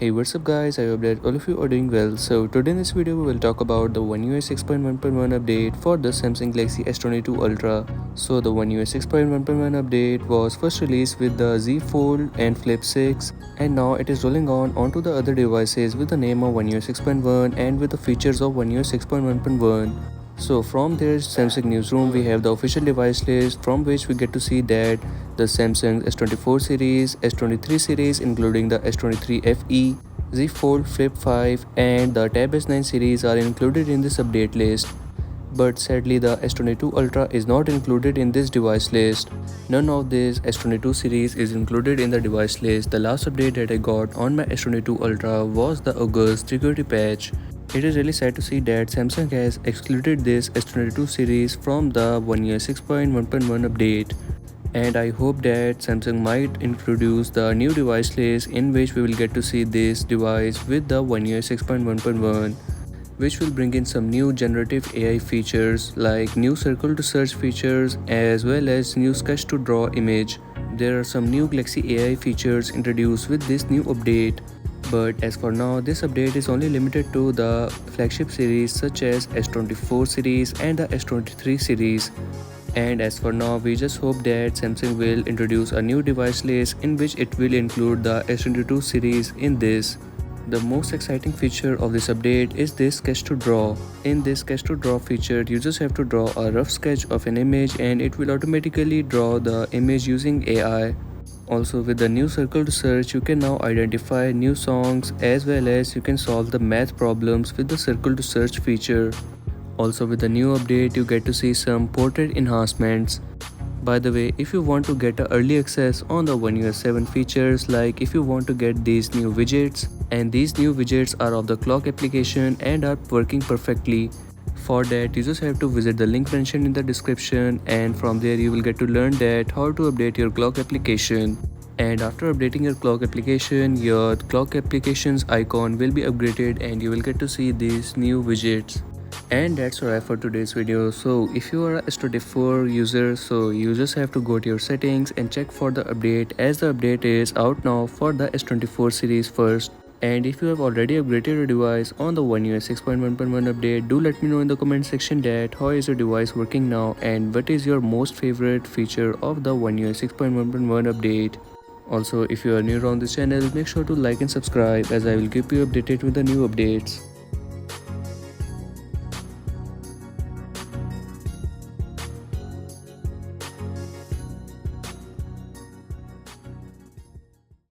Hey, what's up guys, I hope that all of you are doing well. So today in this video we will talk about the One UI 6.1.1 update for the Samsung Galaxy S22 Ultra. So the One UI 6.1.1 update was first released with the Z Fold and Flip 6, and now it is rolling on onto the other devices with the name of One UI 6.1 and with the features of One UI 6.1.1. So from their Samsung newsroom we have the official device list, from which we get to see that the Samsung S24 series, S23 series including the S23 FE, Z Fold Flip 5 and the Tab S9 series are included in this update list. But sadly the S22 Ultra is not included in this device list. None of this S22 series is included in the device list. The last update that I got on my S22 Ultra was the August security patch. It is really sad to see that Samsung has excluded this S22 series from the One UI 6.1.1 update. And I hope that Samsung might introduce the new device list in which we will get to see this device with the One UI 6.1.1, which will bring in some new generative AI features like new circle to search features as well as new sketch to draw image. There are some new Galaxy AI features introduced with this new update. But as for now, this update is only limited to the flagship series such as S24 series and the S23 series. And as for now, we just hope that Samsung will introduce a new device list in which it will include the S22 series in this. The most exciting feature of this update is this sketch to draw. In this sketch to draw feature, you just have to draw a rough sketch of an image and it will automatically draw the image using AI. Also, with the new circle to search, you can now identify new songs as well as you can solve the math problems with the circle to search feature. Also, with the new update, you get to see some portrait enhancements. By the way, if you want to get early access on the One UI 7 features, like if you want to get these new widgets, and these new widgets are of the clock application and are working perfectly. For that, you just have to visit the link mentioned in the description, and from there you will get to learn that how to update your clock application. And after updating your clock application, your clock application's icon will be upgraded and you will get to see these new widgets. And that's all for today's video. So if you are a S24 user, so you just have to go to your settings and check for the update, as the update is out now for the S24 series first. And if you have already upgraded your device on the One UI 6.1.1 update, do let me know in the comment section that how is your device working now and what is your most favorite feature of the One UI 6.1.1 update. Also, if you are new on this channel, make sure to like and subscribe, as I will keep you updated with the new updates.